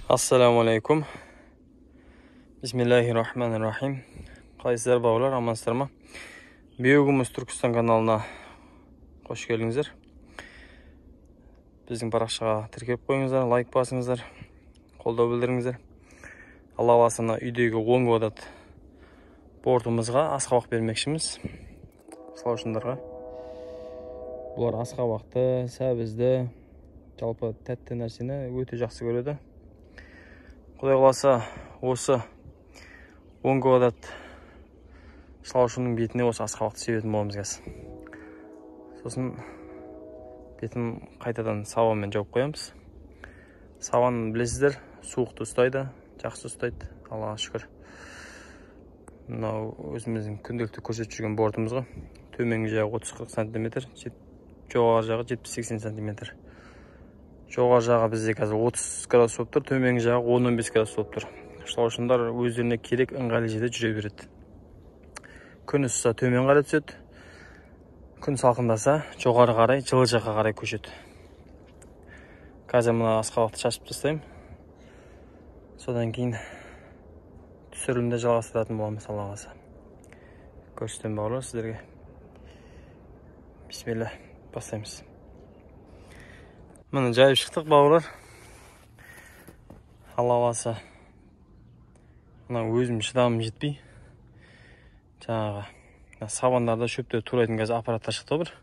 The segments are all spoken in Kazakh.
Assalamu alaikum. Bismillahirrahmanirrahim. Qaysizlar bауырлар, амансыздар ма? Биогумuz Түркістан каналына қош келдіңіздер. Біздің парақшаға тіркеліп қойыңыздар, лайк басыңыздар, қолдау білдіріңіздер. Алла қаласа үйдегі 10 квадрат бортымызға асқабақ бермекшіміз. Салушындарға. Бұлар асқабақты, сәбізді, жалпы тәтті нәрсені өте жақсы көреді. Құдай қаласа осы 10 квадрат салушының бетіне осы асқабақты себетін боламыз қазір. Сосын бетін қайтадан сабанмен жауып қоямыз. Сабан білесіздер, суықты ұстайды, жақсы ұстайды, Аллаға шүкір. Мынау өзіміздің күнделікті көрсетіп жүрген бортымызға төменгі жағы 30-40 см, жоғары жағы 70-80 см. Жоғары жағы бізде қазір 30 градус болып тұр, төменгі жағы 10-15 градус болып тұр. Шылаушындар өздеріне керек ыңғайлы жерде жүре береді. Күн ысыса төмен қарай түседі, күн салқындаса жоғары қарай, жылы жаққа қарай көшеді. Қазір мына асқабақты шашып тастаймын. Содан кейін түсірілімді жалғастыратын боламыз, Алла қаласа. Көрсетемін бауырлар сіздерге. Бисмилля, бастаймыз. Міне жайып шықтық бауырлар. Алла қаласа. Мына өзім шыдамым жетпей. Жаңағы сабандарды шөпті турайтын қазір аппаратта шықты бір.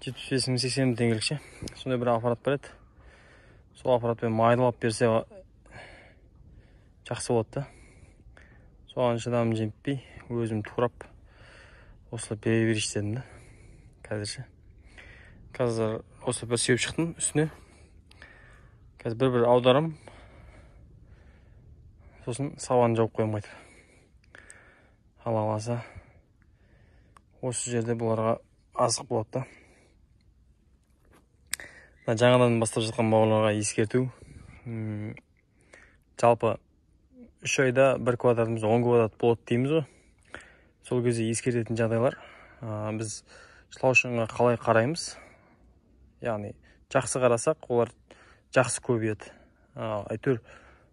75-80 теңгелікше. Сондай бір аппарат бар еді. Сол аппаратпен майдалап берсе жақсы болады да. Соған шыдамым жетпей, өзім турап осылай бере берейінші дедім да. Қазірше. Қазір осы бір сеуіп шықтым үстіне. Қазір бір аударым. Сосын сабан жауып қойым қайтып. Алла қаласа осы жерде бұларға азық болады да. Жаңадан бастап жатқан бауырларға ескерту. Жалпы 3 айда 1 квадратымыз 10 квадрат болады дейміз ғой. Сол кезде ескертетін жағдайлар. Біз шылаушынға қалай қараймыз? Яғни жақсы қарасақ, олар жақсы көбейеді. Әйтеуір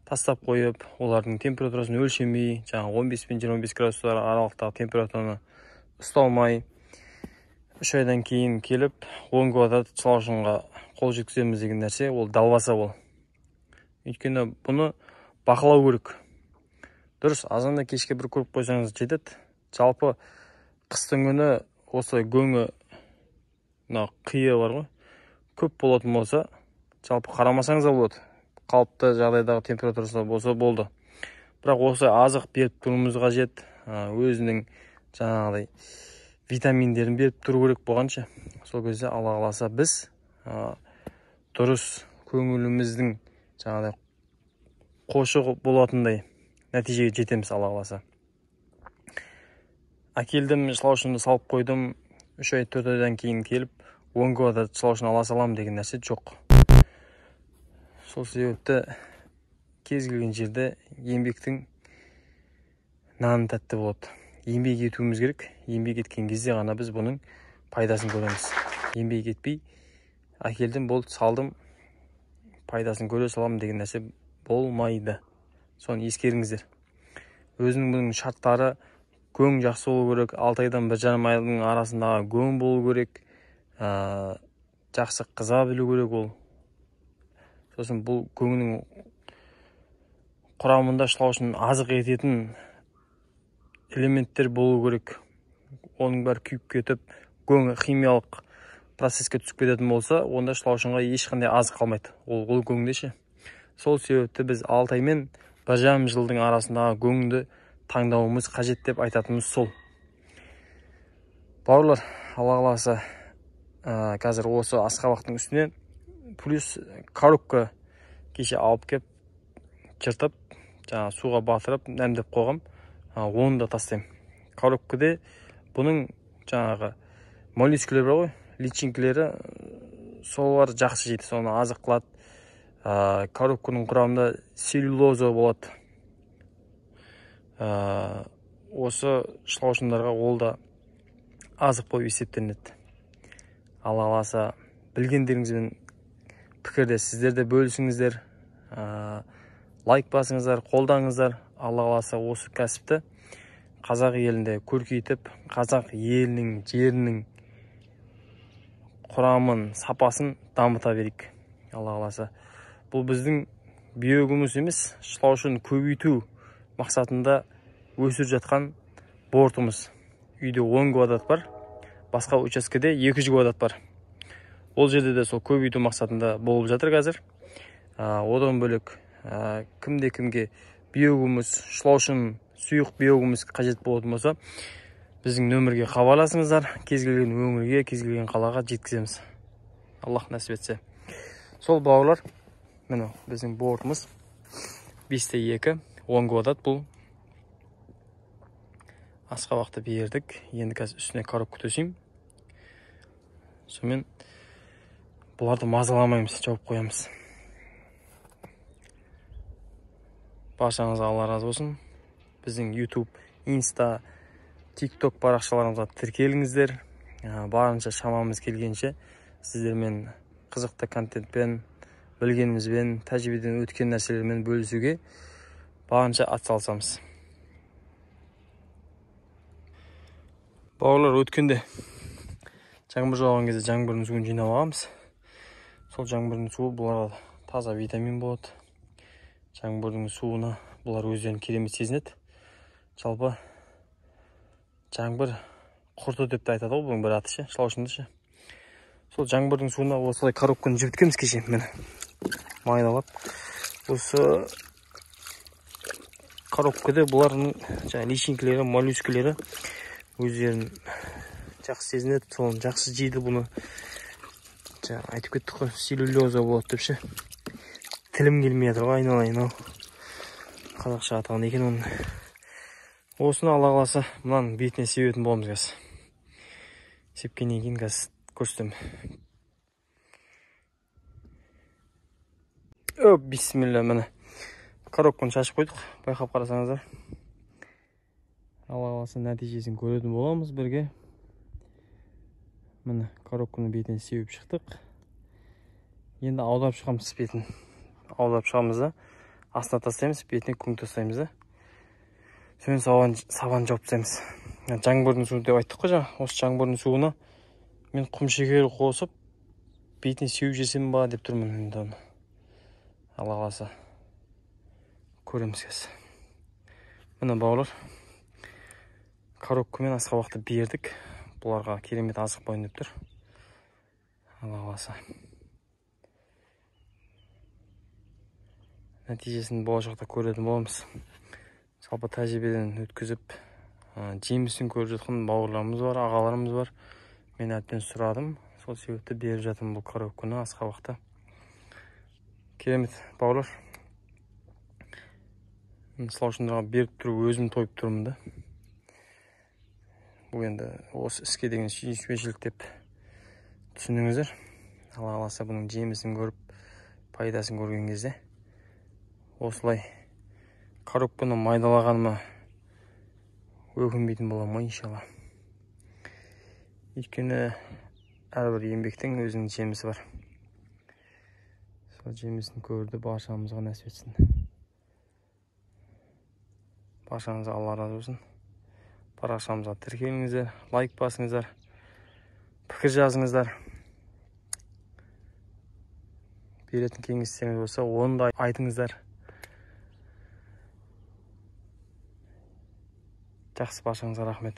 тастап қойып, олардың температурасын өлшемей, жаңа 15 пен 25 градустар аралықтағы температураны ұсталмай, 3 айдан кейін келіп 10 квадрат шылаушынға қол жеткіземіз деген нәрсе, ол далбаса ол. Өйткені бұны бақылау керек. Дұрыс, азанда кешке бір көріп қойсаңыз жетеді. Жалпы қыстың күні осы көңі қия бар ғой, көп болатын болса, жалпы қарамасаңыз да болады. Қалыпты жағдайдағы температурасы болса болды. Бірақ осы азық беріп тұруымыз қажет. Өзінің жаңағыдай витаминдерін беріп тұру керек болғанша. Сол кезде Алла қаласа біз дұрыс көңіліміздің жаңағыдай қошы болатындай нәтижеге жетеміз, Алла қаласа. Әкелдім, шылаушынды салып қойдым. 3 ай 4 айдан кейін келіп 10 квадрат шылаушын ала салам деген нәрсе жоқ. Сол себепті кез келген жерде еңбектің наны тәтті болады. Еңбек етуіміз керек. Еңбек еткен кезде ғана біз бұның пайдасын көреміз. Еңбек етпей, әкелдім, болды, салдым, пайдасын көре салам деген нәрсе болмайды. Соны ескеріңіздер. Өзінің бұның шарттары көң жақсы болу керек. 6 айдан 1,5 айдың арасындағы көң болу керек. Жақсы қыза білу керек ол. Сосын бұл көңнің құрамында шылаушының азық ететін элементтер болу керек. Оның бәрі күйіп кетіп, көң химиялық процеске түсіп кететін болса, онда шылаушынға ешқандай азық қалмайды. Ол көңде ше. Сол себепті біз 6 ай мен 1,5 жылдың арасындағы көңді таңдауымыз қажет деп айтатымыз сол. Бауырлар, Алла қаласа қазір осы асқабақтың үстіне плюс коробка кеше алып кеп жыртып, жаңа суға батырып, нәмдеп қойғам. Оны да тастаймын. Коробкаде бұның жаңағы моллюскілер бар ғой, личинкілері, солар жақсы жейді, соны азық қылады. Коробканың құрамында целлюлоза болады. Осы шылаушындарға ол да азық болып есептенеді. Алла қаласа білгендеріңізбен пікірде сіздер де бөлісіңіздер. лайк басыңыздар, қолдаңыздар. Алла қаласа осы кәсіпті қазақ елінде көркейтіп, қазақ елінің жерінің құрамын, сапасын дамыта берейік. Алла қаласа. Бұл біздің биогумус емес, шылаушын көбейту мақсатында өсір жатқан бортымыз. Үйде 10 квадрат бар, басқа учаскеде 200 квадрат бар. Ол жерде де сол көбейту мақсатында болып жатыр қазір. Одан бөлек кімде-кімге биогумус, шылаушын сұйық биогумус қажет болатын болса, біздің нөмірге хабарласыңыздар, кез келген өңірге, кез келген қалаға жеткіземіз. Аллах нәсіп етсе. Сол бауырлар, міне біздің бортымыз 5-2, 10 квадрат. Бұл асқабақты бердік. Енді қазір үстіне коробка төсеймін. Сонымен бұларды мазаламаймыз, жауып қоямыз. Баршаңызға Алла разы болсын. Біздің YouTube, Insta, TikTok парақшаларымызға тіркеліңіздер. Барынша шамамыз келгенше сіздермен қызықты контентпен, білгенімізбен, тәжірибеден өткен нәрселермен бөлісуге барынша атсалысамыз. Бауырлар, өткенде жаңбыр жауған кезде жаңбырдың суын жинап алғанбыз. Сол жаңбырдың суы бұларға таза витамин болады. Жаңбырдың суына бұлар өздерін керемет сезінеді. Жалпы жаңбыр құрты деп те айтады ғой, бұның бір аты ше, шылаушында ше. Сол жаңбырдың суына осылай коробканы жібіткенбіз кеше, міне майдалап. Осы коробкада бұлардың личинкілері, моллюскілері өздерін жақсы сезінеді, соны жақсы жейді. Бұны айтып кеттік қой, целлюлеза болады деп ше. Тілім келмей жатыр ғой, айналайын ау. Қазақша атаған екен оның. Осыны Алла қаласа мынаның бетіне себетін боламыз қазір. Сепкеннен кейін қазір көрсетемін. Бисмилля, міне коробканы шашып қойдық, байқап қарасаңыздар. Алла қаласа нәтижесін көретін боламыз бірге. Міне коробканы бетіне сеуіп шықтық. Енді аударып шығамыз бетін. Аударып шығамыз да, астына тастаймыз, бетіне күң тастаймыз да. Сонымен сабан жауып тастаймыз. Жаңбырдың суы деп айттық қой жаңа. Осы жаңбырдың суына мен құм шекері қосып, бетіне сеуіп жесем ба деп тұрмын енді оны. Алла қаласа көреміз қазір. Міне бауырлар, коробка мен асқабақты бердік. Бұларға керемет азық болайын деп тұр. Алла қаласа. Нәтижесін болашақта көретін боламыз. Жалпы тәжірибеден өткізіп, жемісін көріп жатқан бауырларымыз бар, ағаларымыз бар. Мен әбден сұрадым. Сол себепті беріп жатырмын бұл коробканы, асқабақты. Керемет бауырлар. Сылаушындарға беріп тұрып, өзім тойып тұрмын да. Бұл енді осы іске деген сүйіспеншілік деп түсініңіздер. Алла қаласа бұның жемісін көріп, пайдасын көрген кезде осылай коробканы майдалағаныма өкінбейтін боламын ғой, иншалла. Өйткені әрбір еңбектің өзінің жемісі бар. Сол жемісін көрді, баршамызға нәсіп етсін. Баршаңызға Алла разы болсын. Парақшамызға тіркеліңіздер, лайк басыңыздар, пікір жазыңыздар. Беретін кеңестеріңіз болса, оны да айтыңыздар. Жақсы, баршаңызға рахмет.